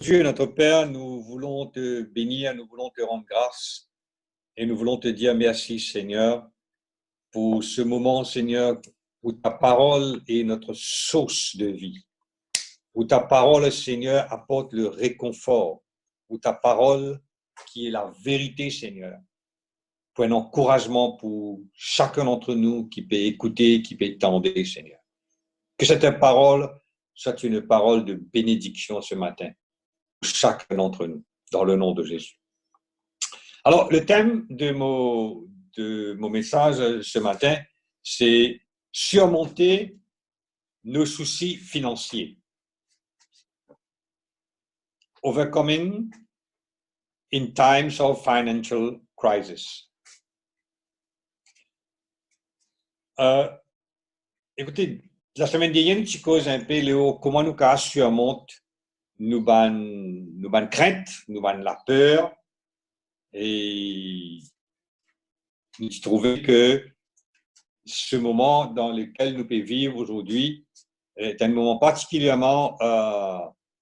Dieu, notre Père, nous voulons te bénir, nous voulons te rendre grâce et nous voulons te dire merci, Seigneur, pour ce moment, Seigneur, où ta parole est notre source de vie, où ta parole, Seigneur, apporte le réconfort, où ta parole, qui est la vérité, Seigneur, pour un encouragement pour chacun d'entre nous qui peut écouter, qui peut tendre, Seigneur. Que cette parole soit une parole de bénédiction ce matin, pour chacun d'entre nous, dans le nom de Jésus. Alors, le thème de mon message ce matin, c'est surmonter nos soucis financiers. Overcoming in times of financial crisis. Écoutez, la semaine dernière, tu causes un peu comment nous surmonter nos bonnes craintes, nos bonnes la peur, et nous trouvons que ce moment dans lequel nous pouvons vivre aujourd'hui est un moment particulièrement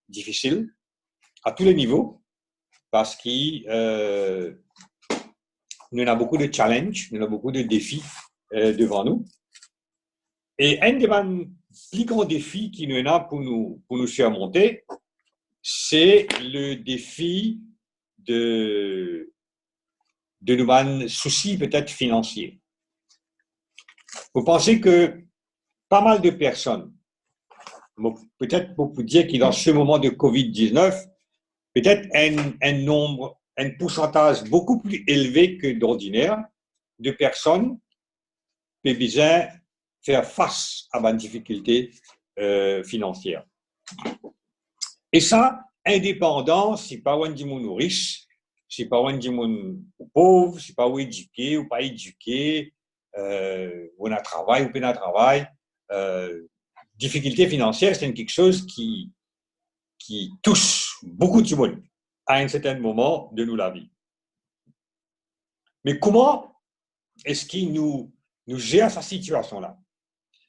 difficile à tous les niveaux parce qu'il nous avons beaucoup de challenges, nous avons beaucoup de défis devant nous. Et un des plus grands défis qui nous a pour nous surmonter, c'est le défi de nos soucis peut-être financiers. Vous pensez que pas mal de personnes, peut-être pour vous dire que dans ce moment de COVID-19, peut-être un pourcentage beaucoup plus élevé que d'ordinaire de personnes peuvent bien faire face à une difficulté financière. Et ça, indépendant si pas un du monde riche, si pas un du monde pauvre, si pas éduqué ou pas éduqué, on a travail ou pas de travail. Difficulté financière, c'est quelque chose qui touche beaucoup de monde à un certain moment de la vie. Mais comment est-ce qu'il nous gère cette situation-là?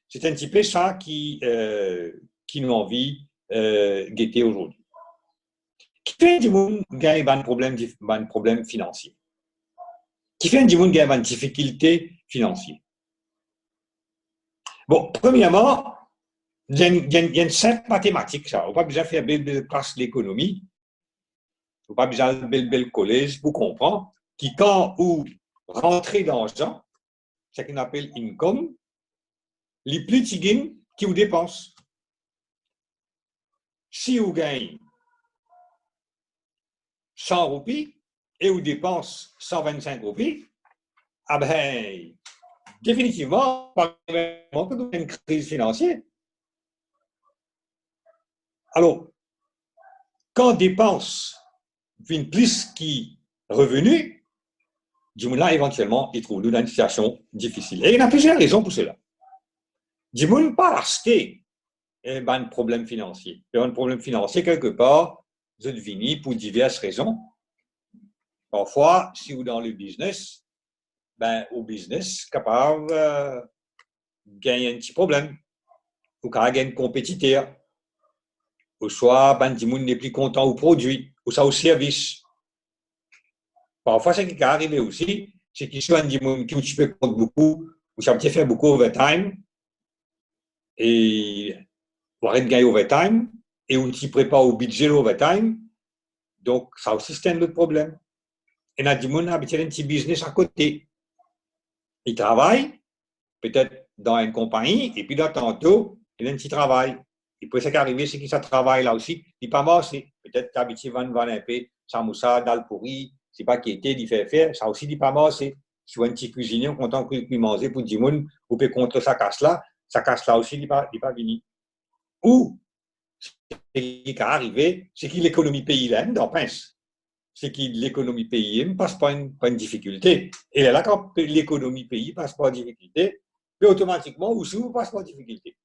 C'est un petit peu ça qui nous envie guetter aujourd'hui. Qui fait du monde gagne un problème financier? Qui fait du monde gagne une difficulté financière? Bon, premièrement, il y a une simple mathématique, ça. On n'a pas besoin de faire belle classe l'économie. On n'a pas besoin de belle collège pour comprendre que quand vous rentrez d'argent, ce qu'on appelle income, les plus tu gagnes qui vous dépensent. Si vous gagnez 100 roupies et vous dépensez 125 roupies, ah ben, définitivement, pas une crise financière. Alors, quand dépense vient plus qui revenu, du monde là, éventuellement, il trouve dans une situation difficile. Et il y a plusieurs raisons pour cela. Du monde pas acheter un problème financier. Il y a un problème financier quelque part, vous êtes venu pour diverses raisons. Parfois, si vous êtes dans le business, au business, capable de gagner un petit problème. Ou capable de gagner un compétiteur. Ou soit, du monde n'est plus content au produit, ou ça au service. Parfois, ce qui est arrivé aussi, c'est qu'il y a des gens qui peut compter beaucoup, ou ça peut faire beaucoup overtime, et on arrête de gagner overtime, et on s'y prépare au budget l'overtime, donc ça aussi c'est un autre problème. Et il y a des gens qui ont un petit business à côté. Ils travaillent, peut-être dans une compagnie, et puis là, tantôt, il y a un petit travail. Et puis, ce qui est arrivé, c'est que ça travaille là aussi, il n'est pas marché. Peut-être habitué à vendre un peu, ça moussa, dalle pourri, c'est pas qui était, il fait faire, ça aussi, il n'est pas marché. Si vous avez un petit cuisinier, on content qu'il mange pour 10 personnes, vous pouvez contre sa casse là aussi, il n'est pas fini. Ou, ce qui est arrivé, c'est que l'économie pays là, dans pince. C'est que l'économie pays ne passe pas une difficulté. Et là, quand l'économie pays ne passe pas une difficulté, puis automatiquement, aussi, vous ne passe pas une difficulté.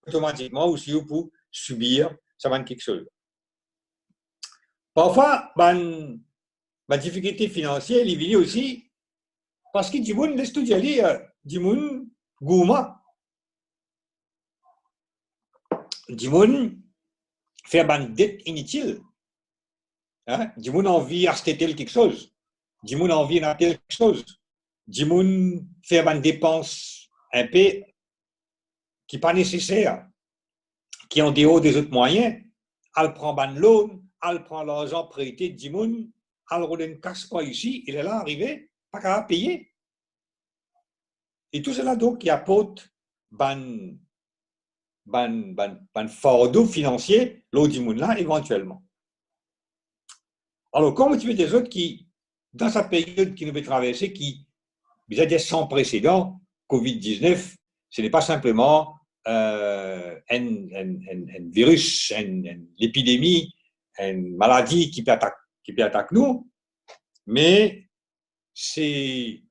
Automatiquement, aussi, vous pouvez subir, ça va être quelque chose. Parfois, ma difficulté financière, il vient aussi parce que du monde laisse tout y aller, du monde gourmand. Du monde fait une dette inutile. Hein? Du monde a envie d'acheter quelque chose. Du monde a envie d'acheter quelque chose. Du monde faire une dépense un peu qui n'est pas nécessaire, qui est en dehors des autres moyens. Elle prend un loan, elle prend l'argent prêté du monde, elle ne casse pas ici, il est là arrivé, pas qu'à payer. Et tout cela donc qui apporte un fardeau financier, l'autre du monde là, éventuellement. Alors, comme tu veux des autres qui, dans cette période qui nous fait traverser, qui est sans précédent, Covid-19, ce n'est pas simplement un virus, une épidémie, une maladie qui peut attaquer nous, mais c'est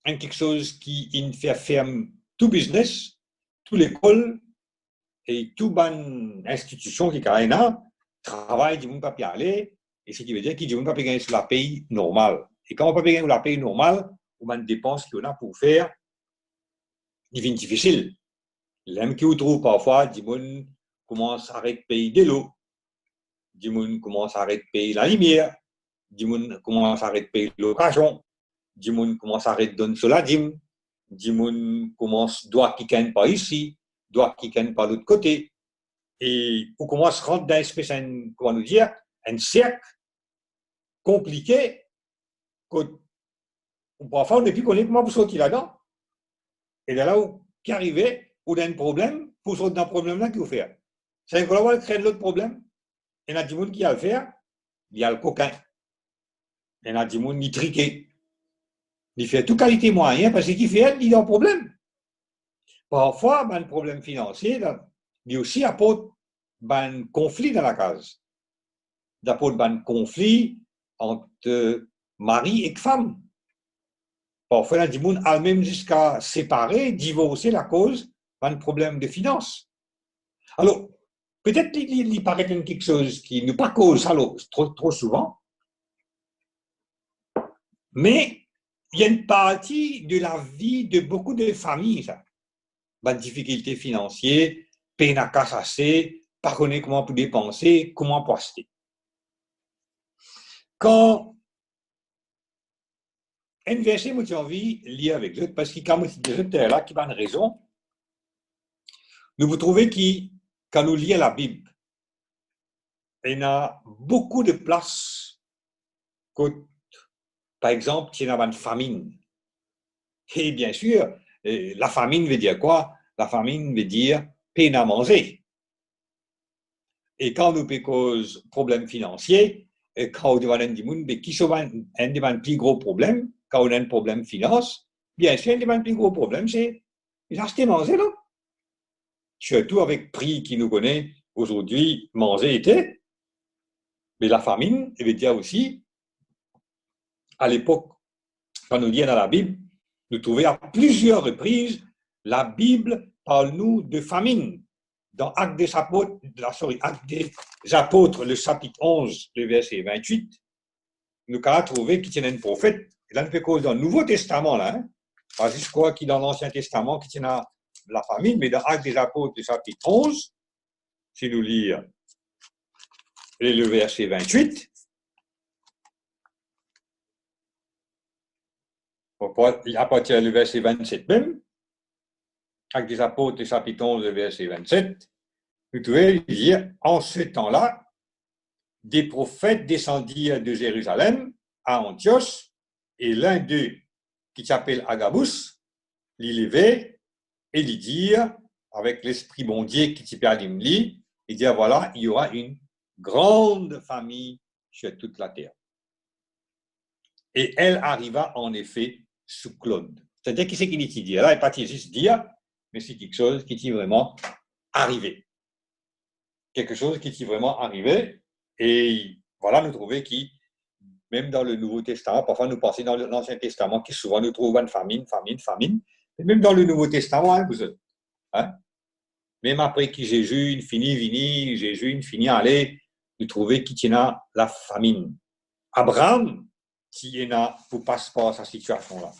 quelque chose qui fait fermer tout business, toute l'école et toute bonne institution qui est là, travail du monde pas y aller, et ce qui veut dire qu'il ne peut pas gagner sur la paye normale. Et quand on ne peut pas gagner sur la paye normale, on a une dépense qu'on a pour faire, devient difficile. L'homme qui vous trouve parfois, du monde commence à arrêter de payer de l'eau, du monde commence à arrêter de payer la lumière, du monde commence à arrêter de payer l'occasion, du monde commence à arrêter de donner sur la dîme, du monde commence doit qui gagne pas ici, doit qui gagne pas de l'autre côté, et on commence à rentrer dans une espèce, comment nous dire, un cercle compliqué que parfois on ne plus connaître comment vous sortir là-dedans. Et là où qui arrivait, où il y a un problème, pour sortir d'un problème-là, qu'il faut faire. C'est qu'on va créer l'autre problème. Il y a des gens qui a le faire, il y a le coquin. Il y a des gens qui triquent. Il fait toute qualité moyen parce qu'il fait il y a un problème. Parfois, un problème financier, il aussi apporte un conflit dans la case. Il apporte un conflit entre mari et femme. Parfois, il y a des gens même jusqu'à séparer, divorcer la cause d'un problème de finances. Alors, peut-être qu'il paraît quelque chose qui n'est pas cause alors, trop souvent, mais il y a une partie de la vie de beaucoup de familles, ça. Bah, difficultés financières, peine à casser, pas connaître comment pour dépenser, comment pour acheter. Quand un verset, moi, j'ai envie de lire avec l'autre, parce que quand vous là, qui a une raison, nous vous trouvez qui, quand nous lisons la Bible, il y a beaucoup de places, par exemple, il y a une famine. Et bien sûr, la famine veut dire quoi? La famine veut dire peine à manger. Et quand nous cause problème financier, quand on demande du monde, qui sont un des plus gros problèmes, quand on a un problème finance, bien sûr, un des plus gros problèmes, c'est acheter manger, là. Surtout avec le prix qui nous connaît aujourd'hui, manger était. Mais la famine, elle veut dire aussi, à l'époque, quand nous lisons dans la Bible, nous trouvons à plusieurs reprises, la Bible parle-nous de famine. Dans Actes des Apôtres, le chapitre 11, le verset 28, nous avons trouvé qu'il y a un prophète, et là, nous faisons cause dans le Nouveau Testament, là, hein, pas juste quoi qui dans l'Ancien Testament, qui tient la famine, mais dans Actes des Apôtres, le chapitre 11, si nous lisons le verset 28, à partir du verset 27 même, Actes des Apôtres, le chapitre 11, le verset 27, vous pouvez dire, en ce temps-là, des prophètes descendirent de Jérusalem à Antioche, et l'un d'eux, qui s'appelle Agabus, l'y levait et l'y dire, avec l'esprit bon Dieu qui t'y perdim lui, et dire voilà, il y aura une grande famille sur toute la terre. Et elle arriva en effet sous Claude. C'est-à-dire, qui c'est qui dit dire? Là, il n'est pas juste dire, mais c'est quelque chose qui est vraiment arrivé. Quelque chose qui est vraiment arrivé. Et voilà, nous trouvons qui, même dans le Nouveau Testament, parfois nous pensons dans l'Ancien Testament, qui souvent nous trouvons une famine. Et même dans le Nouveau Testament, hein, vous êtes, hein, même après que Jésus finit, allez, nous trouvons qu'il y a la famine. Abraham, qui est là pour passer par sa situation-là.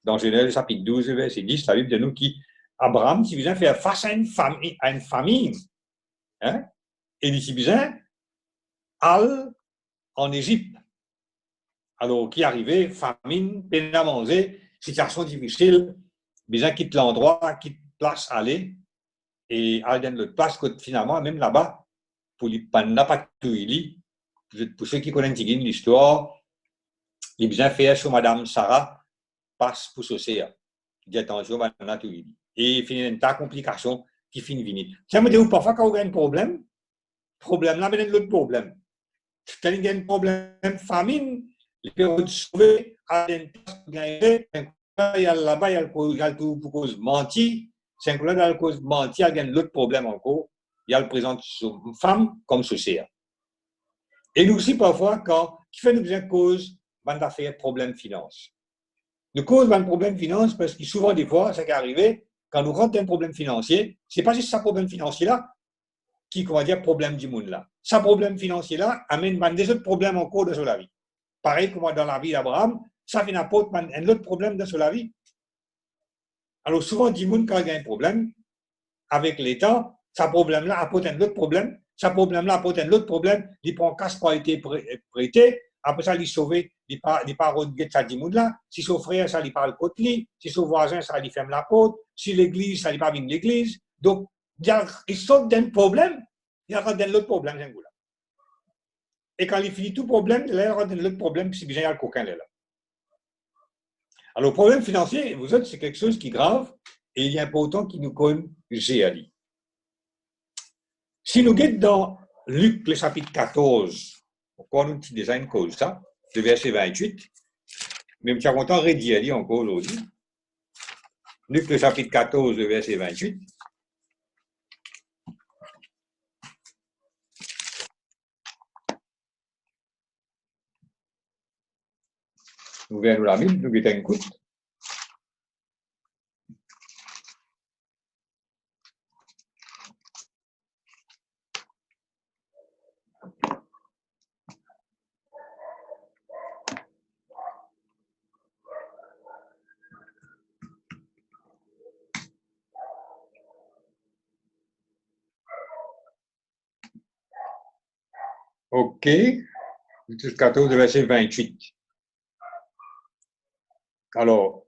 Dans Genèse chapitre 12, verset 10, la Bible de nous qui, Abraham, qui vient faire face à une famine, hein, et il dit bien, al en Égypte. Alors, qui arrivait, famine, peine à manger, situation difficile, les gens quittent l'endroit, quittent place, aller, et aller dans l'autre place, finalement, même là-bas, pour les n'a pas tout il pour ceux qui connaissent l'histoire, les bien fait sur Madame Sarah passe pour s'océan. Il dit attention, maintenant tout il et il y a une tas de complications qui finit venir. Ça me dit parfois quand on a un problème là, mais l'autre problème. Quand il y a un problème, famine, les périodes sauvées, il y a là-bas, il y a le tout pour cause menti. C'est un collègue à cause menti, il y a l'autre problème encore. Il y a le présent une femme comme ceci. Et nous aussi, parfois, quand qui fait nous une cause, on va faire problème finance. Nous cause un problème finance parce que souvent, des fois, ça qui est arrivé, quand nous rentrons dans un problème financier, ce n'est pas juste ce problème financier-là qui, on va dire, problème du monde là. Ce problème financier-là amène des autres problèmes en cours de la vie. Pareil comme dans la vie d'Abraham, ça vient apporter un autre problème de la vie. Alors souvent, du monde, quand il y a un problème avec l'État, ce problème-là apporte un autre problème, ce problème-là apporte un autre problème, il prend casse pour être prêté, après ça, il sauve, il part de ça du monde là, si son frère, ça lui parle contre lui, si son voisin, ça lui ferme la porte, si l'église, ça lui pas venir l'église. Donc, il sort d'un problème, il rentre dans l'autre problème, c'est un là. Et quand il finit tout problème, il rentre dans l'autre problème, si bien il y a le coquin là. Alors, le problème financier, vous autres, c'est quelque chose qui est grave et il est important qu'il nous connaisse Géali. Si nous guettons dans Luc, le chapitre 14, pourquoi nous avons déjà une cause, ça, le verset 28, mais je suis content de redire encore aujourd'hui. Luc, le chapitre 14, le verset 28. Nous venons la Bible, nous guettons une écoute. OK. Luc 14, verset 28. Alors,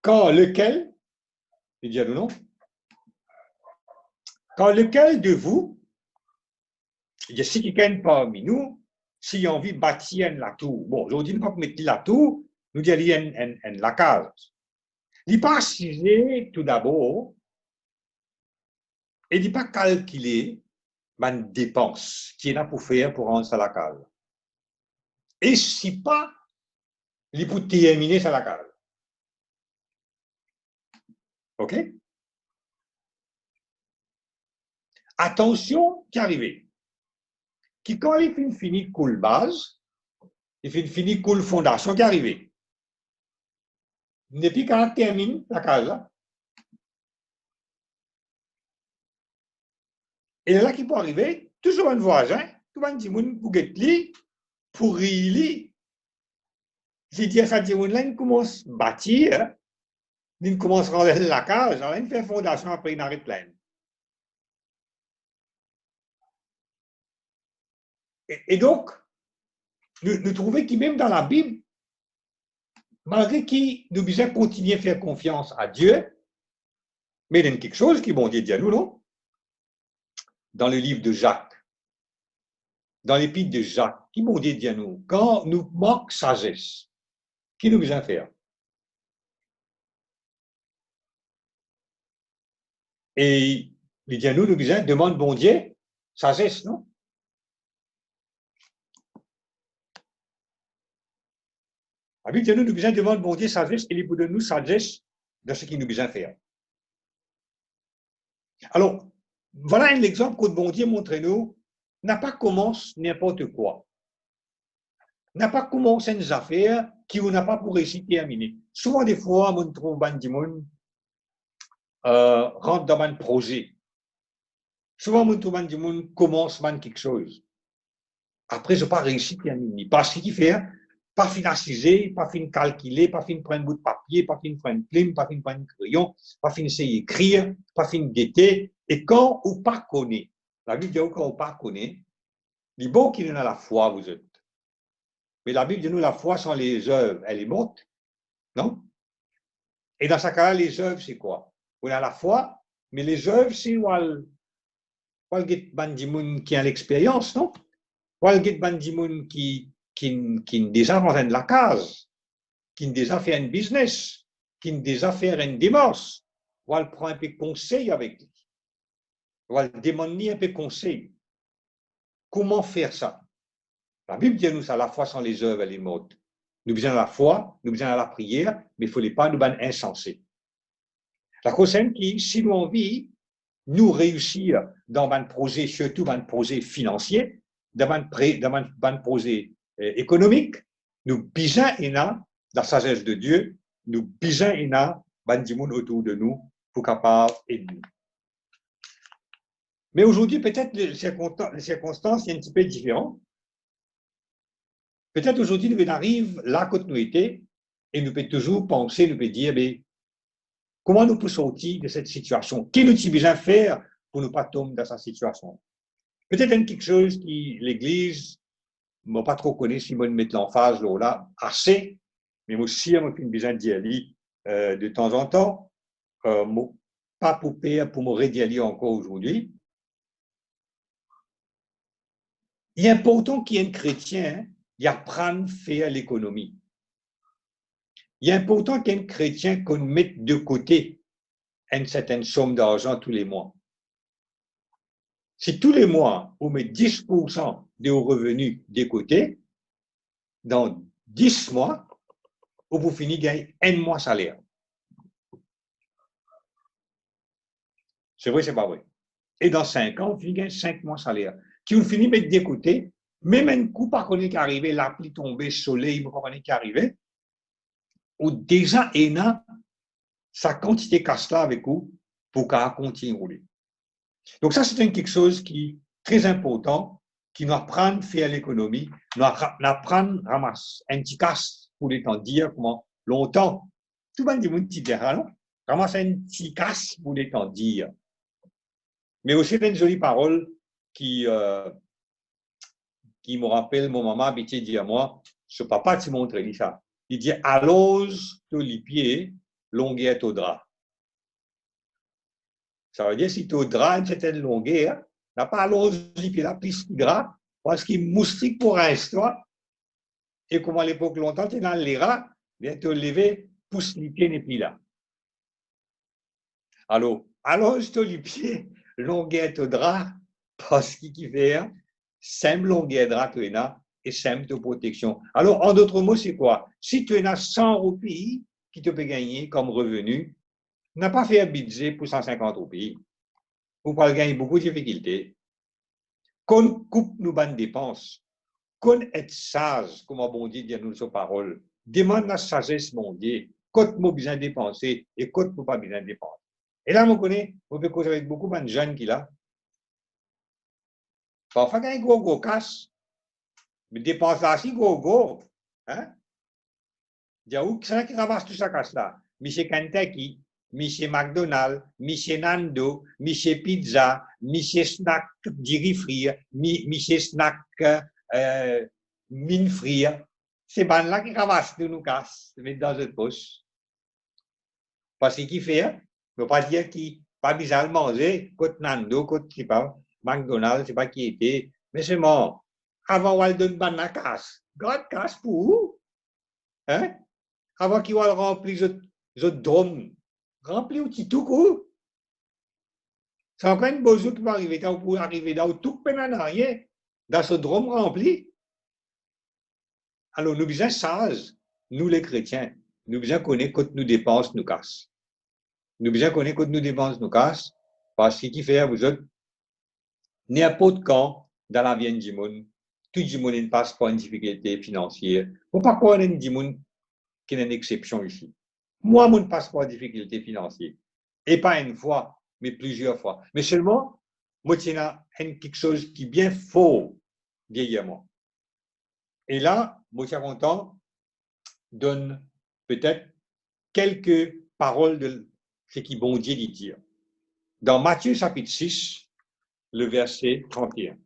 quand lequel, il dit non, quand lequel de vous, il y a si quelqu'un parmi nous, s'il a envie de bâtir la tour, bon, aujourd'hui, nous ne pouvons pas mettre la tour, nous disons qu'il y a la case. Il n'est pas assigné tout d'abord, et il n'est pas calculé une dépense qui est là pour faire pour rendre ça la case. Et si pas, il peut terminer ça la case. OK? Attention, qui arrive. Qui, quand il finit cool base, il finit cool fondation qui arrive. Depuis quand il termine la case là. Et là, qui peut arriver, toujours un voisin, tout le monde dit, pour guetter, pour rire, j'ai dit à ça, il commence à bâtir, il commence à rendre la case, il fait fondation, après il arrête plein. Et donc, nous trouvons que même dans la Bible, malgré qu'il nous besoin continuer à faire confiance à Dieu, mais il y a quelque chose qui bon Dieu dit à nous, non? Dans le livre de Jacques, dans l'épître de Jacques, qui bon Dieu dit à nous, quand nous manque sagesse, qui nous besoin faire? Et il dit à nous besoin demande bon Dieu, sagesse, non? Il dit à nous besoin demande bon Dieu, sagesse, et il peut donner nous sagesse dans ce qu'il nous besoin faire. Alors, voilà un exemple que bon Dieu montre nous, n'a pas commencé n'importe quoi. N'a pas commencé une affaire qui n'a pas pour réussir terminer. Souvent, des fois, on trouve des gens rentre dans un projet. Souvent, on trouve des gens commence quelque chose. Après, je n'ai pas réussi terminer. Parce qu'il fait, pas financiser, pas fin calculer, pas fin prendre un bout de papier, pas fin prendre une plume, pas fin prendre un crayon, pas fin essayer d'écrire, pas fin guetter. Et quand on pas connaît, la Bible dit quand on pas connaît, Il est bon qu'il en a la foi, vous êtes. Mais la Bible dit nous, la foi sans les œuvres, elle est morte, non? Et dans ce cas-là, les œuvres, c'est quoi? On a la foi, mais les œuvres, c'est Walget Bandimoun qui a l'expérience, non? Walget Bandimoun qui déjà rentré de la case, qui déjà fait un business, qui déjà fait une démarche. Wal prend un peu de conseil avec lui. Wal demande un peu de conseil. Comment faire ça? La Bible dit nous ça, la foi sans les œuvres, elle est morte. Nous besoin de la foi, nous besoin de la prière, mais il ne faut pas nous ban insensés. La cause qui, si nous envie, nous réussir dans un projet, surtout dans un projet financier, dans un projet économique, nous besoin la sagesse de Dieu, nous besoin du monde autour de nous pour capable aider nous. Mais aujourd'hui, peut-être les circonstances sont un petit peu différentes. Peut-être aujourd'hui, nous arrivons là quand nous étions et nous pouvons toujours penser, nous pouvons dire, mais comment nous pouvons sortir de cette situation? Qu'est-ce que nous besoin faire pour ne pas tomber dans cette situation? Peut-être quelque chose qui l'Église ne m'a pas trop connu si je mets l'emphase là assez, mais moi aussi, j'ai besoin d'y aller de temps en temps, pas pour me redire encore aujourd'hui. Il est important qu'il y ait un chrétien qui apprenne à faire l'économie. Il est important qu'il y ait un chrétien qu'on mette de côté une certaine somme d'argent tous les mois. Si tous les mois, on met 10% de vos revenus de côté, dans 10 mois, vous finissez gagner un mois salaire. C'est vrai, c'est pas vrai. Et dans 5 ans, vous finissez gagner 5 mois salaire. Qui vous finissez mettre de côté, même un coup, par contre, qui arrive, la pluie tombée, soleil, vous comprenez qui arrive, ou déjà, il y a sa quantité casse-là avec vous pour qu'elle continue à rouler. Donc ça, c'est quelque chose qui est très important, qui nous apprend à faire l'économie, nous apprend à ramasser un petit casse pour les temps dire comment longtemps. Tout le monde dit ramasser un petit casse pour les temps dire. Mais aussi une jolie parole qui me rappelle mon maman habituée dit à moi, ce papa tu montres ça. Il dit allose tous les pieds, longueur au drap. Ça veut dire si tu as drap une certaine longueur, n'a pas allose les pieds, la piste gras, parce qu'il moustique pour l'instant. Et comme à l'époque longtemps, tu es dans les rats, bien te lever, pousse les pieds, n'est plus là. Alors, allonge les pieds, longueur de drap, parce qu'il fait, simple longueur de drap, tu es là, et simple de protection. Alors, en d'autres mots, c'est quoi? Si tu as 100 roupies qui te peut gagner comme revenu, n'a pas fait un budget pour 150 roupies. Vous pouvez gagner beaucoup de difficultés. Qu'on coupe nos bonnes dépenses, qu'on est sage, comme bon Dieu dit nous sa parole, demande la sagesse, mon Dieu, quand nous besoin dépenser et quand nous pas besoin dépenser. Et là, on connaît, on peut causer avec beaucoup de jeunes qui là. Parfois, il y a un gros casse, mais dépense là, si gros, hein? Il y a où qui ramasse tout ça casse là? Michel Kentucky, Michel McDonald's, Michel Nando, Michel Pizza, Michel Snack Dairy Free, Michel Snack Mine Free. C'est ban là qui ramasse de nous casse, mettre dans notre poche. Parce qu'il fait, ne veut pas dire qu'il pas besoin de manger, côte Nando, côte qui parle, McDonald's, c'est pas qui était, mais c'est mort. Avant, on donne ban la casse. Grande casse pour où? Hein? Avant qu'il va remplir les drômes. Remplir petit tout coup. C'est encore une bonne chose qui va arriver. Quand vous arriver dans tout peine en arrière, dans ce drôme rempli. Alors, nous besoin sages, nous les chrétiens, nous besoin connaître quand nous dépensons, nous casse. Nous besoin connaître quand nous dépensons, nous casse, parce que qui fait, vous autres, n'importe quand, dans la vie du monde, tout le monde ne passe pas une difficulté financière. Il ne faut pas croire qu'il y a une exception ici. Moi, je ne passe pas de difficulté financière. Et pas une fois, mais plusieurs fois. Mais seulement, moi, il y a quelque chose qui est bien faux derrière moi. Et là, moi, je suis content, donne peut-être quelques paroles de ce qui bon Dieu dit dire. Dans Matthieu chapitre 6, le verset 31.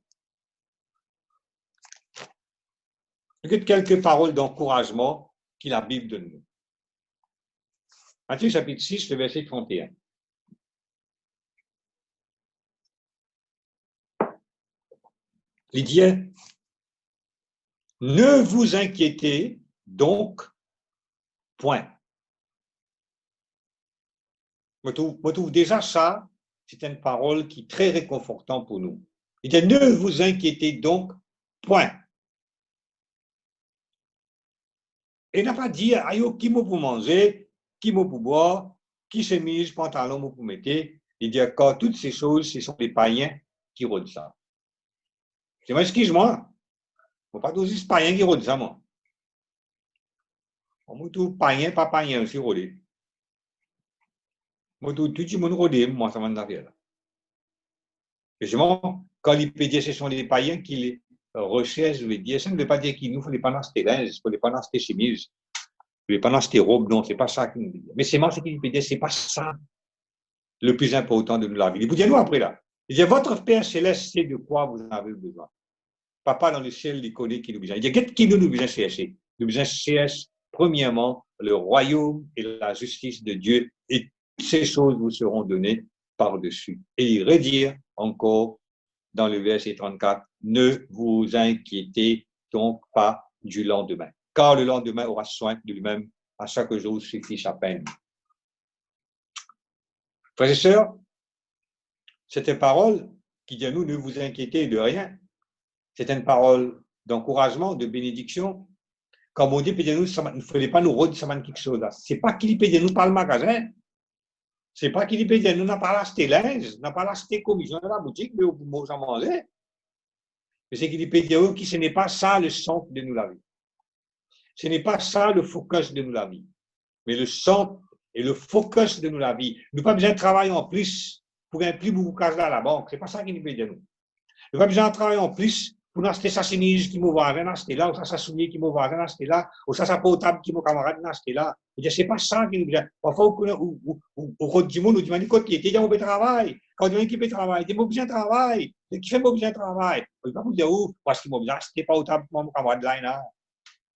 quelques paroles d'encouragement que la Bible donne nous. Matthieu chapitre 6, le verset 31. Il dit, ne vous inquiétez donc point. Je trouve déjà ça, c'est une parole qui est très réconfortante pour nous. Il dit, ne vous inquiétez donc point. Et n'a pas dit, aïe, qui m'a pour manger, qui m'a pour boire, qui chemise, pantalon pour mettre. Il dit, quand toutes ces choses, ce sont les païens qui rôdent ça. C'est moi, excuse-moi. Il ne faut pas tous les païens qui rôdent ça, moi. Moi, tout païen, pas païen aussi rôdé. Moi, tout le monde rôdé, moi, ça m'a fait là. Justement, quand les pédiens, ce sont les païens qui les recherchent, je veux dire, ça ne veut pas dire qu'il nous faut les pas dans ces linges, il faut les pas dans ces chemises, il faut les pas dans ces robes, non, c'est pas ça qu'il nous dit. Mais c'est moi, ce qu'il dit, c'est pas ça le plus important de la vie. Il vous dit, nous, après là, il dit, votre Père céleste sait de quoi vous en avez besoin. Papa dans le ciel, il connaît qui nous besoin. Il dit, qu'est-ce qui nous besoin chercher? Nous besoin chercher, premièrement, le royaume et la justice de Dieu, et toutes ces choses vous seront données par-dessus. Et il redire encore dans le verset 34, ne vous inquiétez donc pas du lendemain, car le lendemain aura soin de lui-même, à chaque jour suffit sa peine. Frères et sœurs, c'est une parole qui dit à nous, ne vous inquiétez de rien. C'est une parole d'encouragement, de bénédiction. Quand on dit, il ne fallait pas nous redire quelque chose là. C'est pas qu'il peut dire nous par le magasin. C'est pas qu'il peut dire nous n'a pas acheté linge, n'a pas acheté commission dans la boutique, mais au bout de manger. Mais c'est qu'il peut dire que ce n'est pas ça le centre de nous la vie. Ce n'est pas ça le focus de nous la vie. Mais le centre et le focus de nous la vie. Nous n'avons pas besoin de travailler en plus pour un plus beaucoup cash à la banque. C'est pas ça qu'il nous peut dire nous. Nous n'avons pas besoin de travailler en plus pour acheter sa chemise qui m'a voisin acheter là, ou ça sa soulier qui m'a voisin acheter là, ou ça sa portable qui m'a camarade acheter là. C'est pas ça qui nous besoin. Parfois, au du monde, on dit, côté, il y a un travail. Quand on dit qu'il peut travailler, il y a besoin de travail. Qui fait besoin de travail? Il ne va pas vous dire où, parce qu'il m'a besoin d'acheter portable pour mon camarade là.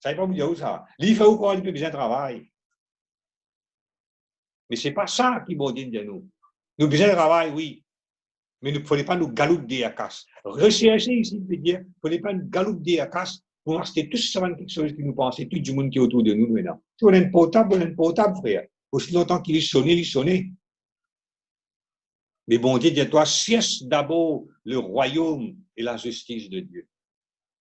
Ça ne va pas vous dire où ça. Il fait où quand il peut besoin de travail? Mais ce n'est pas ça qui m'a dit de nous. Nous besoin de travail, oui. Mais il ne fallait pas nous galouper à casse. Rechercher ici, il veut dire, il ne fallait pas nous galouper à casse pour acheter tout ça, quelque chose qui nous pensait, tout le monde qui est autour de nous maintenant. Si on a une portable, frère. Aussi longtemps qu'il est sonné, il est sonné. Mais bon Dieu, dis-toi, cherche d'abord le royaume et la justice de Dieu.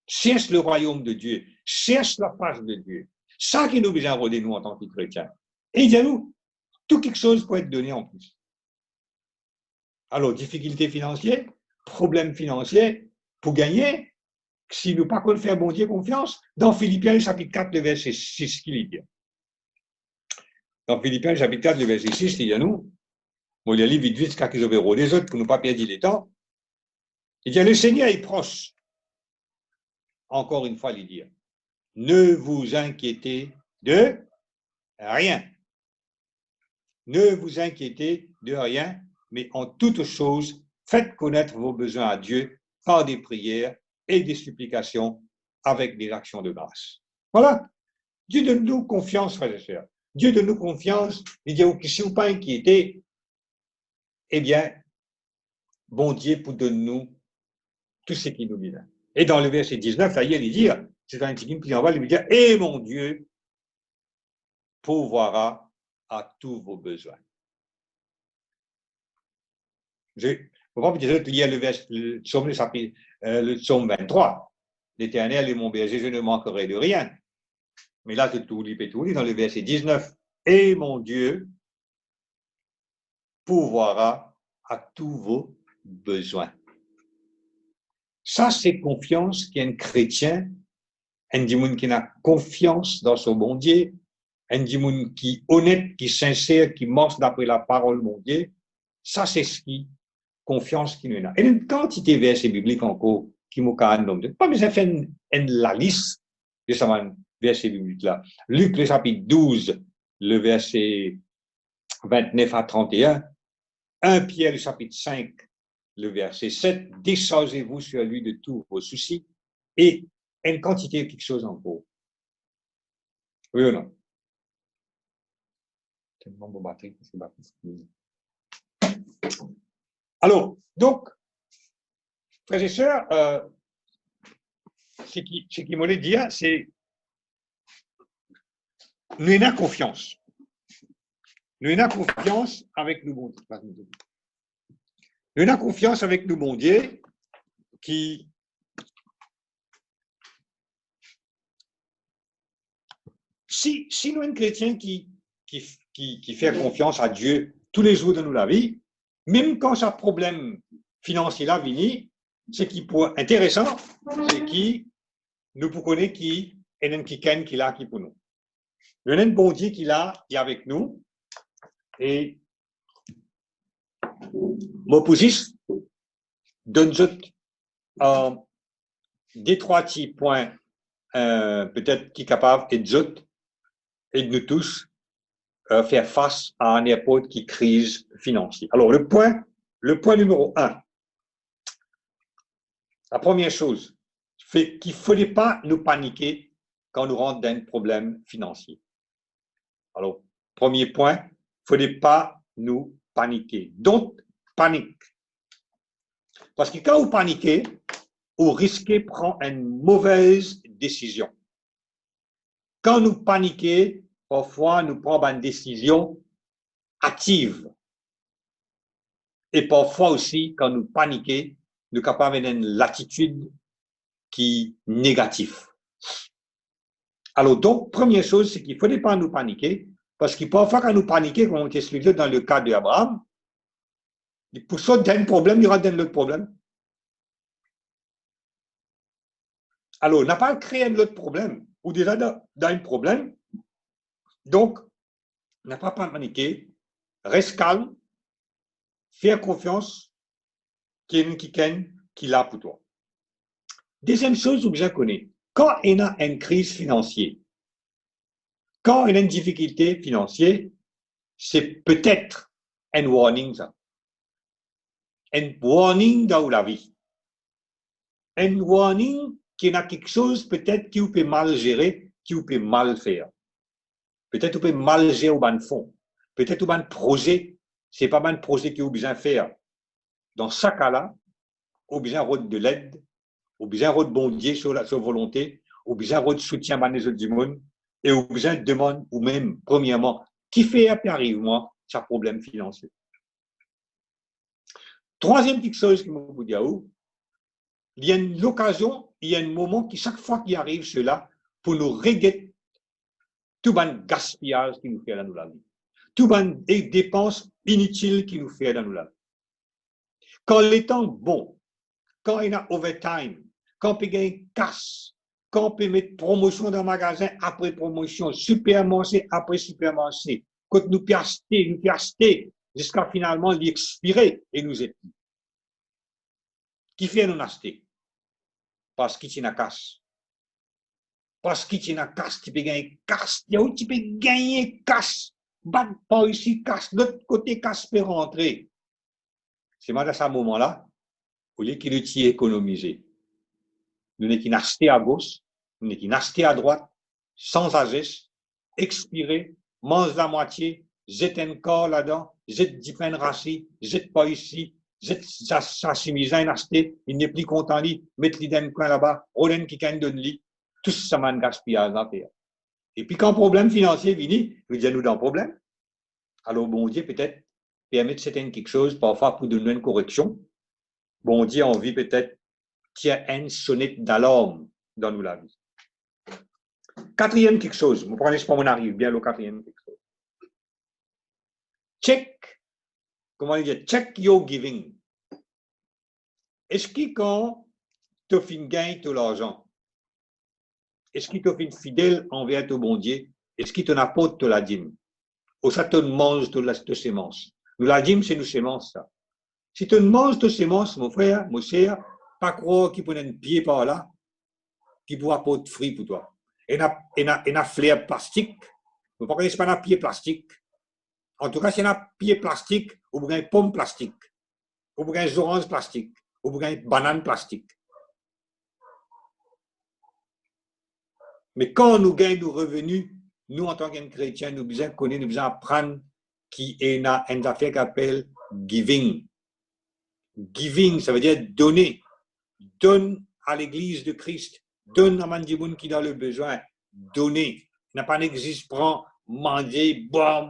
Cherche le royaume de Dieu. Cherche la face de Dieu. Ça qui nous besoin de nous en tant que chrétiens. Et dis-nous, tout quelque chose peut être donné en plus. Alors, difficultés financières, problèmes financiers, pour gagner, si nous pas qu'on faire bon Dieu confiance, dans Philippiens chapitre 4, le verset 6, qu'il dit. Dans Philippiens chapitre 4, le verset 6, il dit à nous, on lit vite vite car qu'ils verront les autres pour ne pas perdre le temps. Il dit, le Seigneur est proche. Encore une fois, il dit, ne vous inquiétez de rien. Ne vous inquiétez de rien, mais en toute chose, faites connaître vos besoins à Dieu par des prières et des supplications avec des actions de grâce. Voilà. Dieu donne-nous confiance, frères et sœurs. Dieu donne-nous confiance. Il dit, si vous ne pas inquiétés, eh bien, bon Dieu pour donner-nous tout ce qui nous vient. Et dans le verset 19, là, il dit, c'est un petit qui en va, il dit, et mon Dieu pourvoira à tous vos besoins. Pourquoi il y a le psaume 23. L'Éternel est mon berger, je ne manquerai de rien. Mais là, tout lit dans le verset 19. Et mon Dieu pourvoira à tous vos besoins. Ça, c'est confiance qu'un chrétien, un monde qui a confiance dans son bon Dieu, un monde qui est honnête, qui est sincère, qui marche d'après la parole mon Dieu. Ça, c'est ce qui confiance qui nous a. Et une quantité de versets bibliques encore qui m'ont nommé. Pas besoin de faire la liste de ces versets bibliques-là. Luc, le chapitre 12, le verset 29 à 31. 1 Pierre, le chapitre 5, le verset 7. Déchargez-vous sur lui de tous vos soucis et une quantité de quelque chose en gros. Oui ou non? Alors, donc, frères et sœurs, ce qui me dire, c'est nous avons confiance. Nous avons confiance avec nous, bon Dieu. Nous avons confiance avec nous, bon Dieu, qui si nous sommes chrétiens qui fait confiance à Dieu tous les jours de notre vie, même quand ce problème financier là vient, ce qui est intéressant, c'est qui nous connaissons qui est un qui là qui pour nous. Nous avons un bon Dieu qui est avec nous et mon position donne des trois petits points peut-être qui est capable et de nous tous faire face à n'importe quelle crise financière. Alors, le point numéro 1, la première chose, c'est qu'il ne fallait pas nous paniquer quand nous rentrons dans un problème financier. Alors, premier point, il ne fallait pas nous paniquer. Don't panique. Parce que quand vous paniquez, vous risquez de prendre une mauvaise décision. Quand nous paniquons, parfois nous prenons une décision active. Et parfois aussi, quand nous paniquons, nous sommes capables d'avoir une latitude qui est négative. Alors, donc, première chose, c'est qu'il ne fallait pas nous paniquer, parce que parfois, quand nous paniquons, comme on expliqué dans le cas d'Abraham, pour ça, il y a un problème, il y aura un autre problème. Alors, on n'a pas créé un autre problème, ou déjà dans un problème. Donc, on n'a pas paniqué, reste calme, fais confiance, qui l'a pour toi. Deuxième chose, vous bien connaissez, quand il y a une crise financière, quand il y a une difficulté financière, c'est peut-être un warning, ça. Un warning dans la vie. Un warning qu'il y a quelque chose peut-être qui vous peut mal gérer, qui vous peut mal faire. Peut-être vous peut mal gérer au ban fond. Peut-être au ban projet, c'est pas un projet que vous besoin faire. Dans ce cas-là, vous besoin de l'aide, vous besoin de bon Dieu sur la volonté, vous besoin de soutien par les autres du monde, et vous besoin de demander ou même, premièrement, qui fait arrive-moi, ce problème financier. Troisième petite chose que je vous dis à vous, il y a une occasion, il y a un moment qui, chaque fois qu'il arrive cela, pour nous régler tout le gaspillage qui nous fait dans la vie. Tout les dépenses inutiles qui nous fait dans la vie. Quand les temps bons, quand il y a overtime, quand on peut gagner cash, quand on peut mettre promotion dans le magasin après promotion, supermarché après supermarché, quand nous pouvons acheter, jusqu'à finalement l'expirer et nous aider. Qui fait nous acheter? Parce qu'il y a cash. Parce qu'il y a cash, tu peux gagner cash. Tu peux gagner cash. Pas ici cash, de l'autre côté cash peut rentrer. C'est à ce moment-là, au lieu qu'il ait économisé. Nous n'avons qu'à acheter à gauche, nous n'avons qu'à acheter à droite, sans agisse, expirer, mange la moitié, jette un corps là-dedans, jette 10 pains rassis, jette pas ici, jette sa chemise à acheter, il n'est plus content, mettre-le dans le coin là-bas, Roland qui gagne donne lui, tout ça m'a gaspillage à faire. Et puis quand le problème financier vient, nous disons nous dans le problème. Alors bon Dieu peut-être permettre certaines quelque chose, parfois pour donner une correction. Bon Dieu a envie peut-être qu'il y a une sonnette d'alarme dans nous la vie. Quatrième quelque chose, vous prenez pas mon arrive bien le quatrième quelque chose. Check, comment on dit, check your giving. Est-ce que quand tu as fait gagner tout l'argent, est-ce que tu as fait fidèle envers ton bon Dieu, est-ce qu'il te apporte de la dîme, ou ça te mange de la sémence? Nous la dîme, c'est nos sémences, ça. Si tu manges de sémences, mon frère, mon cher, pas croire qu'il peut un pied par là, qui pourra apporter fruit pour toi. Et un fleur plastique, vous ne connaissez pas un pied plastique. En tout cas, c'est un pied plastique, ou vous avez une pomme plastique, ou vous avez une orange plastique, ou vous avez une banane plastique. Mais quand nous gagnons nos revenus, nous, en tant que chrétiens, nous devons connaître, nous devons apprendre qui est une affaire qu'on appelle giving. Giving, ça veut dire donner. Donne à l'église de Christ. Donne à Mandimoun qui a le besoin. Donner. Il n'a pas d'existe, prend, manger, boire,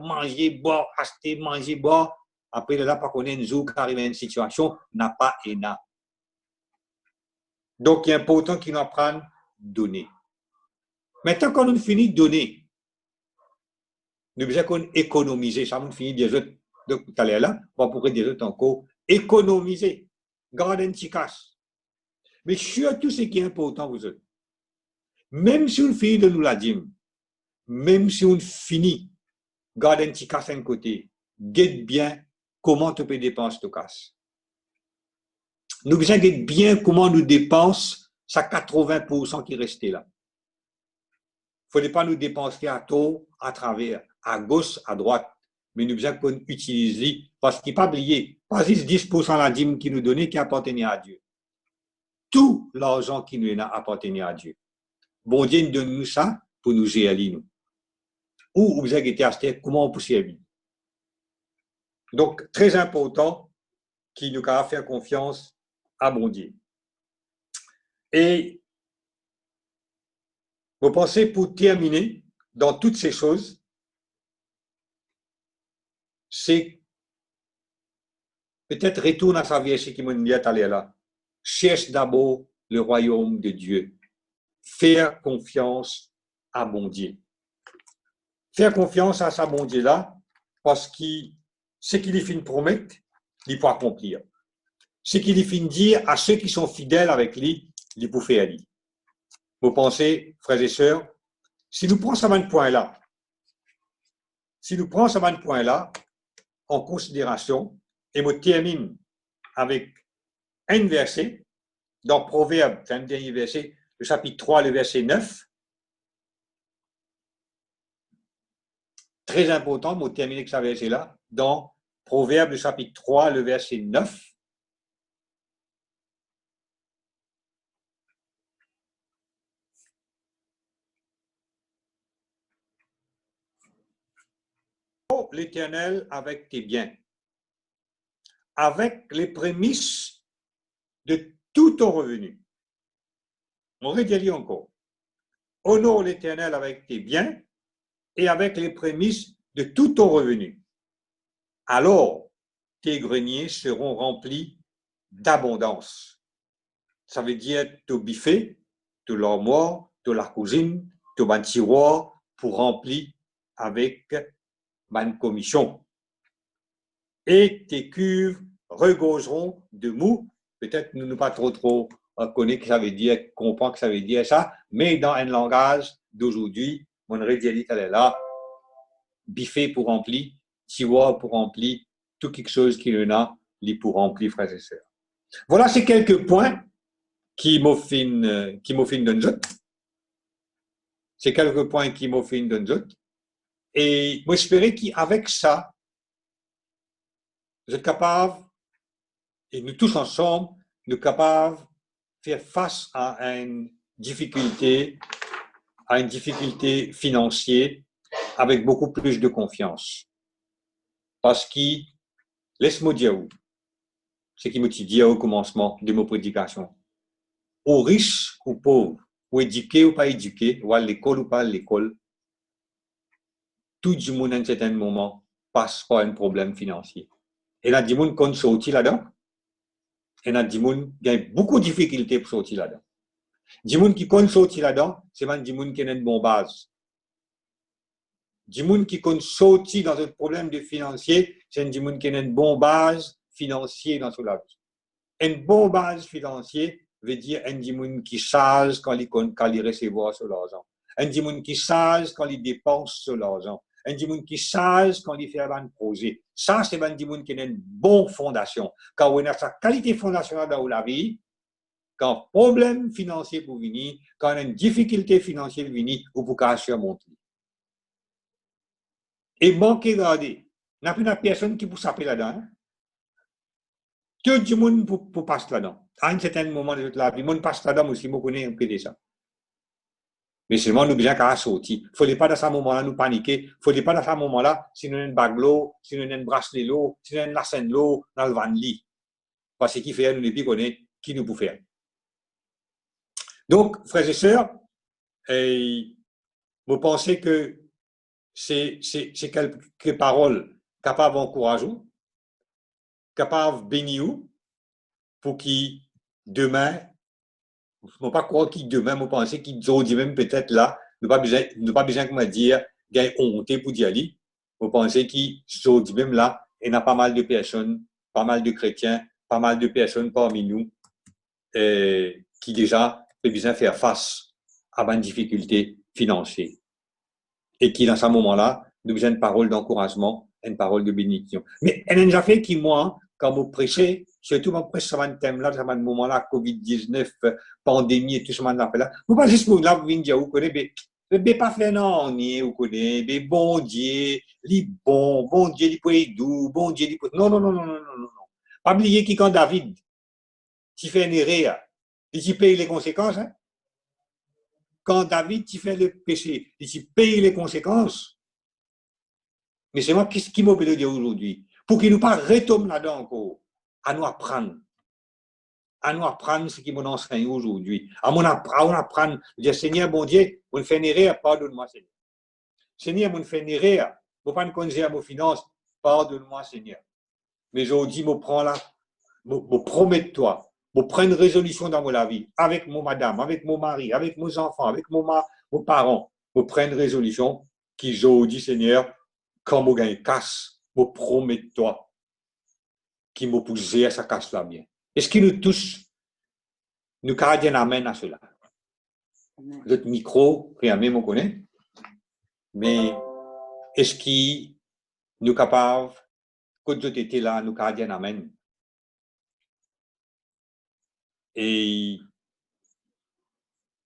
acheter, manger, boire. Après, là, par contre, un jour, quand arrive à une situation, n'a pas et n'a. Donc, il est important qu'il nous apprenne à donner. Maintenant, quand on finit de donner, nous devons économiser. Ça, on finit des autres. Donc, tout à l'heure là, on pourrait des autres encore. Économiser. Garder un petit casse. Mais surtout, ce qui est important pour eux, même si on finit de nous la dîme, même si on finit, garde un petit casse à un côté, guette bien comment tu peux dépenser ton casse. Nous devons guette bien comment nous dépensons ça 80% qui restait là. Il ne faut pas nous dépenser à tôt, à travers, à gauche, à droite, mais nous devons utiliser, parce qu'il ne faut pas oublier, pas juste 10% de la dîme qui nous donnait qui appartenait à Dieu. Tout l'argent qui nous appartenait à Dieu. Bon Dieu nous donne nous ça pour nous gérer nous. Où vous avez été acheté, comment on peut servir. Donc, très important qu'il nous a faire confiance à bon Dieu. Et vous pensez, pour terminer, dans toutes ces choses, c'est peut-être retourne à sa vie, ce qui m'a dit à là. Cherche d'abord le royaume de Dieu. Faire confiance à bon Dieu. Faire confiance à sa bon Dieu là, parce que ce qu'il est fin de promettre, il peut accomplir. Ce qu'il est fin de dire à ceux qui sont fidèles avec lui, il peut faire lui. Vous pensez, frères et sœurs, si nous prenons ce point-là, en considération, et je termine avec un verset, dans Proverbe, c'est un dernier verset, le chapitre 3, le verset 9, très important, je termine avec ce verset-là, dans Proverbe, le chapitre 3, le verset 9, l'Éternel avec tes biens, avec les prémices de tout ton revenu. On redit encore. Honore l'Éternel avec tes biens et avec les prémices de tout ton revenu. Alors, tes greniers seront remplis d'abondance. Ça veut dire ton buffet, ton l'armoire, ton la cuisine, ton tiroir pour remplir avec ma commission. Et tes cuves regorgeront de mou. Peut-être nous ne pas trop connaître que ça veut dire, comprendre que ça veut dire ça, mais dans un langage d'aujourd'hui, mon rédialité elle est là, buffet pour remplir, tiroir pour remplir, tout quelque chose qui en a, il pour remplir, frères et sœurs. Voilà ces quelques points qui m'offrent d'un autre. C'est quelques points qui m'offrent d'un autre. Et j'espère qu'avec ça, vous êtes capables, et nous tous ensemble, nous sommes capables de faire face à une difficulté financière avec beaucoup plus de confiance. Parce que, laisse-moi dire, ce qui me dit au commencement de ma prédication, aux riches ou pauvres, ou éduqués ou pas éduqués, ou à l'école ou pas à l'école, tout le monde à un certain moment passe par un problème financier. Et là, du monde qu'on sortit là-dedans, et là, du monde qui a beaucoup de difficultés pour sortir là-dedans. Du monde qui compte sortir là-dedans, c'est même du monde qui a une bonne base. Du monde qui compte sortir dans un problème de financier, c'est du monde qui a une bonne base financière dans son vie. Une bonne base financière veut dire un du monde qui sage quand il recevoir sur l'argent. Un du monde qui sage quand il dépense sur l'argent. Un du monde qui sage quand il fait un projet. Ça, c'est un du monde qui a une bonne fondation. Quand on a sa qualité fondationnelle dans la vie, quand problème financier pour venir, quand on a une difficulté financière pour venir, ou pour cacher monter. Et manquer garder. Il n'y a plus de personne qui peut s'appeler là-dedans. Hein? Tout le monde peut passer là-dedans. À un certain moment de la vie, le monde passe là-dedans aussi, je connais un peu de ça. Mais seulement nous besoin qu'à sortir. Il ne faut pas dans ce moment-là nous paniquer. Il ne faut pas dans ce moment-là si nous avons une bague l'eau, si nous avons une bracelet l'eau, si nous avons une lacenne l'eau dans le van lit. Parce qu'il fait, nous ne plus connaître qui nous peut faire. Donc, frères et sœurs, vous pensez que c'est quelques paroles capables d'encourager, capables de bénir pour qui demain, je ne pas croire qui demain, vous pensez qu'ils dit même peut-être là, nous pas besoin comment dire, qu'il y ait honte pour d'y aller. Vous pensez qu'ils dit même là, il y a pas mal de personnes, pas mal de chrétiens, pas mal de personnes parmi nous qui déjà ont besoin de faire face à une difficulté financière. Et qui, dans ce moment-là, nous besoin de paroles d'encouragement, une parole de bénédiction. Mais elle a fait qui, moi, quand vous prêchez, surtout quand vous prêchez sur un thème-là, sur un moment-là, COVID-19, pandémie et tout ce moment-là, vous pas juste pour là, vous venez dire, vous connaissez, mais pas fait non, vous connaissez, mais bon Dieu, bon Dieu, il peut être doux, bon Dieu, il peut. Non. Pas oublier qui, quand David, tu fais une erreur, il paye les conséquences, hein? Quand David tu fait le péché, tu payes les conséquences. Mais c'est moi qui m'a dire aujourd'hui, pour qu'il ne nous pas retombe là-dedans encore, à nous apprendre ce qui m'ont enseigné aujourd'hui, à nous apprendre, dire Seigneur, bon Dieu, vous me faites une erreur, pardonne-moi, Seigneur. Seigneur, vous me faites une erreur, vous ne pas me conduire à vos finances, pardonne-moi, Seigneur. Mais aujourd'hui, je prends là, je promets de toi, je prends une résolution dans la vie, avec mon madame, avec mon mari, avec mes enfants, avec mes parents, je prends une résolution qui, je dis, Seigneur, quand je gagne casse, je promets de toi, qui me pousse à sa casse là bien. Est-ce qu'il nous touche, nous cardiens amène à cela? Notre micro, rien même on connaît, mais est-ce qu'il nous capable, quand tu étais là, nous cardiens amène? Et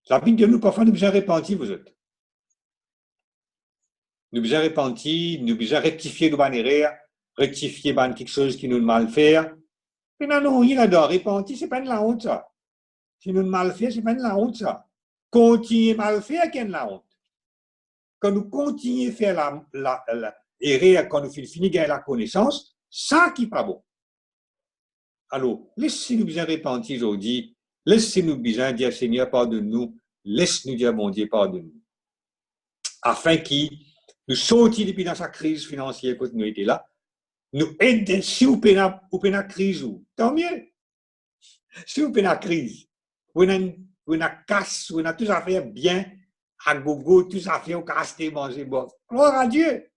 la Bible de nous, parfois, nous besoin repentir, vous êtes. Nous besoin repentir, nous besoin rectifier nos erreurs, rectifier quelque chose qui nous mal faire. Mais non, il a d'or, repentir, c'est pas de la honte, ça. Si nous mal fait, c'est pas de la honte, ça. Continuer mal faire, qu'il y a de la honte. Quand nous continuons à faire l'erreur, quand nous finissons gagner la connaissance, ça qui n'est pas bon. Alors, laissez-nous bien repentir aujourd'hui, laissez-nous bien dire Seigneur, pardonne-nous, laisse-nous dire mon Dieu, pardonne-nous. Afin qu'il nous sortions depuis dans sa crise financière quand nous étions là, nous aider si vous avez une crise, tant mieux. Si vous avez une crise, vous avez une casse, vous avez tout à fait bien, à gogo, tout à fait au casse, manger, bon. Gloire à Dieu.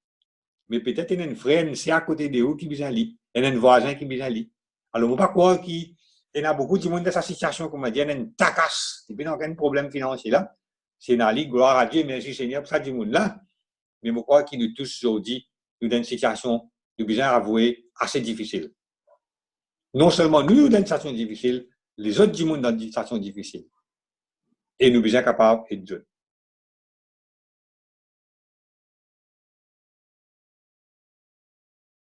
Mais peut-être il y a une frère, c'est à côté de vous qui besoin lit. Il y a un voisin qui besoin lit. Alors, on ne peut pas croire qu'il y a beaucoup de monde dans sa situation, comme on dit, il y a une tacasse. Il n'y a aucun problème financier là. C'est une lit, gloire à Dieu, merci Seigneur pour ça du monde là. Mais je crois qu'il nous touche aujourd'hui, nous dans une situation, nous besoin avouer, assez difficile. Non seulement nous dans une situation difficile, les autres du monde dans une situation difficile. Et nous besoin capables de Dieu.